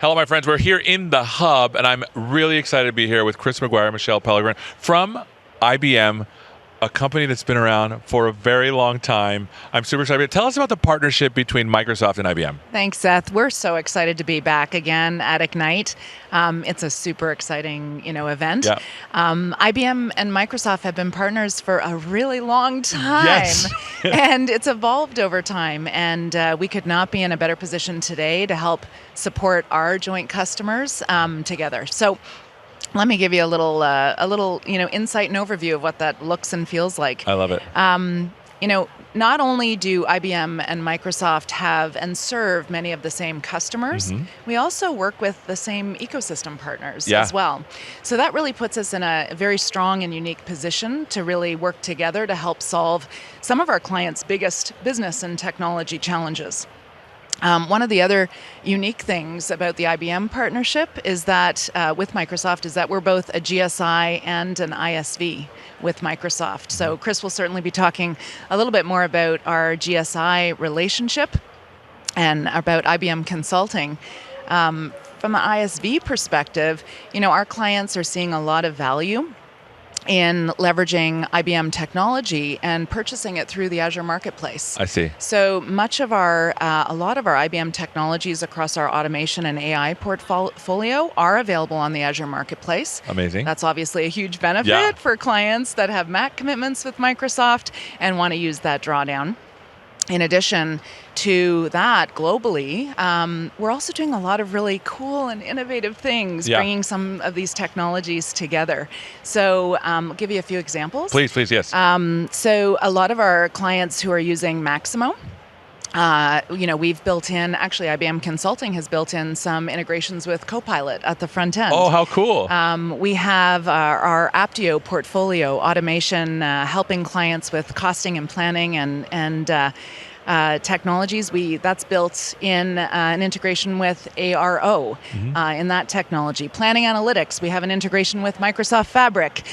Hello, my friends. We're here in the hub, and I'm really excited to be here with Chris McGuire, Michelle Pellegrin from IBM, a company that's been around for a very long time. I'm super excited. Tell us about the partnership between Microsoft and IBM. Thanks, Seth. We're so excited to be back again at Ignite. It's a super exciting, event. Yeah. IBM and Microsoft have been partners for a really long time, Yes. and it's evolved over time. And we could not be in a better position today to help support our joint customers together. So let me give you a little, insight and overview of what that looks and feels like. I love it. Not only do IBM and Microsoft have and serve many of the same customers, we also work with the same ecosystem partners as well. So that really puts us in a very strong and unique position to really work together to help solve some of our clients' biggest business and technology challenges. One of the other unique things about the IBM partnership is that with Microsoft is that we're both a GSI and an ISV with Microsoft. So Chris will certainly be talking a little bit more about our GSI relationship and about IBM Consulting. From an ISV perspective, our clients are seeing a lot of value in leveraging IBM technology and purchasing it through the Azure Marketplace. I see. So much of a lot of our IBM technologies across our automation and AI portfolio are available on the Azure Marketplace. Amazing. That's obviously a huge benefit for clients that have MAC commitments with Microsoft and want to use that drawdown. In addition to that, globally, we're also doing a lot of really cool and innovative things, bringing some of these technologies together. So I'll give you a few examples. Please, yes. So a lot of our clients who are using Maximo, we've built in, actually IBM Consulting has built in some integrations with Copilot at the front end. Oh, how cool. We have our Apptio portfolio automation helping clients with costing and planning and technologies. That's built in an integration with ARO in that technology. Planning analytics, we have an integration with Microsoft Fabric.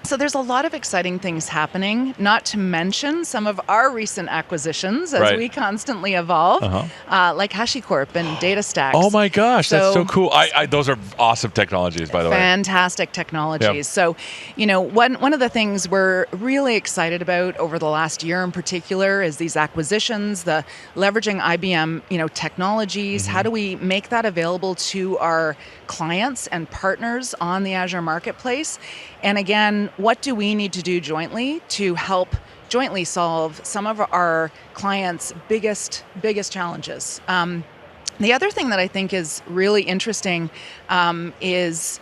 So there's a lot of exciting things happening, not to mention some of our recent acquisitions as we constantly evolve, like HashiCorp and DataStax. Oh my gosh, that's so cool. Those are awesome technologies, by the way. Fantastic technologies. Yep. So, one of the things we're really excited about over the last year in particular is these acquisitions, the leveraging IBM, technologies. How do we make that available to our clients and partners on the Azure Marketplace? And again, what do we need to do jointly to help jointly solve some of our clients' biggest challenges? The other thing that I think is really interesting is,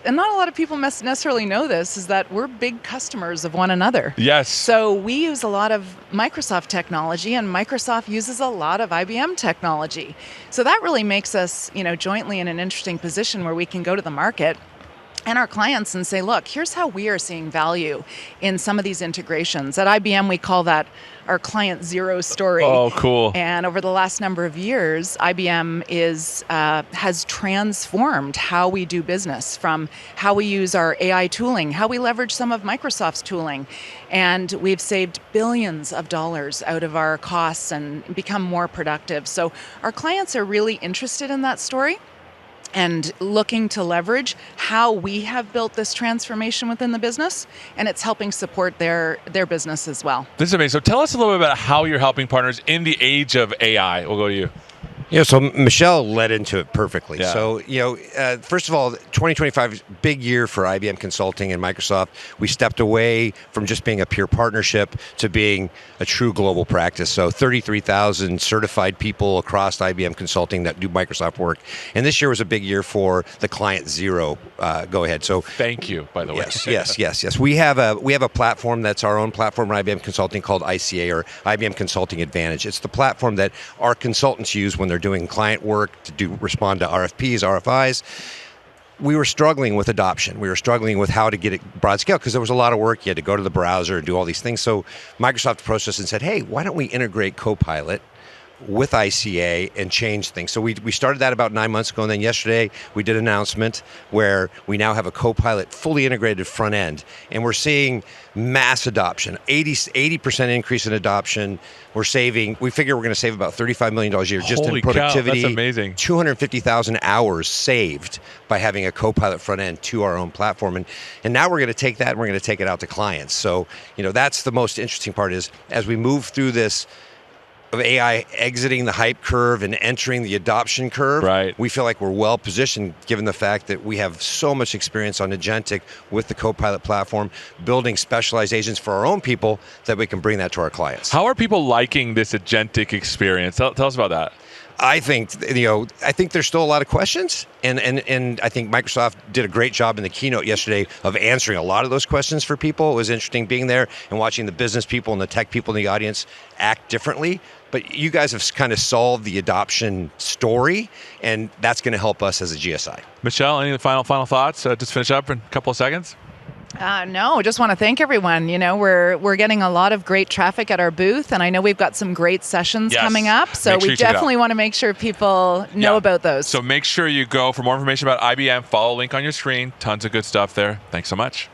and not a lot of people necessarily know this, is that we're big customers of one another. Yes. So we use a lot of Microsoft technology, and Microsoft uses a lot of IBM technology. So that really makes us, jointly in an interesting position where we can go to the market and our clients and say, look, here's how we are seeing value in some of these integrations. At IBM, we call that our client zero story. Oh, cool. And over the last number of years, IBM has transformed how we do business, from how we use our AI tooling, how we leverage some of Microsoft's tooling. And we've saved billions of dollars out of our costs and become more productive. So our clients are really interested in that story and looking to leverage how we have built this transformation within the business, and it's helping support their business as well. This is amazing. So tell us a little bit about how you're helping partners in the age of AI. We'll go to you. So Michelle led into it perfectly. Yeah. So, first of all, 2025 is a big year for IBM Consulting and Microsoft. We stepped away from just being a pure partnership to being a true global practice. So 33,000 certified people across IBM Consulting that do Microsoft work. And this year was a big year for the client zero go ahead. So thank you, by the way. Yes. We have a platform that's our own platform at IBM Consulting called ICA, or IBM Consulting Advantage. It's the platform that our consultants use when they're doing client work to respond to RFPs, RFIs. We were struggling with adoption. We were struggling with how to get it broad scale because there was a lot of work. You had to go to the browser and do all these things. So Microsoft approached us and said, hey, why don't we integrate Copilot with ICA and change things. So we started that about 9 months ago, and then yesterday we did an announcement where we now have a Copilot fully integrated front end, and we're seeing mass adoption, 80% increase in adoption. We figure we're going to save about $35 million a year just in productivity. Cow, that's amazing. 250,000 hours saved by having a Copilot front end to our own platform. And now we're going to take that and we're going to take it out to clients. So, that's the most interesting part is as we move through this of AI exiting the hype curve and entering the adoption curve, right, we feel like we're well positioned given the fact that we have so much experience on agentic with the Copilot platform, building specialized agents for our own people that we can bring that to our clients. How are people liking this agentic experience? Tell us about that. I think there's still a lot of questions, and I think Microsoft did a great job in the keynote yesterday of answering a lot of those questions for people. It was interesting being there and watching the business people and the tech people in the audience act differently. But you guys have kind of solved the adoption story, and that's going to help us as a GSI. Michelle, any final thoughts? Just finish up in a couple of seconds. No, just want to thank everyone. We're getting a lot of great traffic at our booth, and I know we've got some great sessions coming up. So we definitely want to make sure people know about those. So make sure you go. For more information about IBM, follow the link on your screen. Tons of good stuff there. Thanks so much.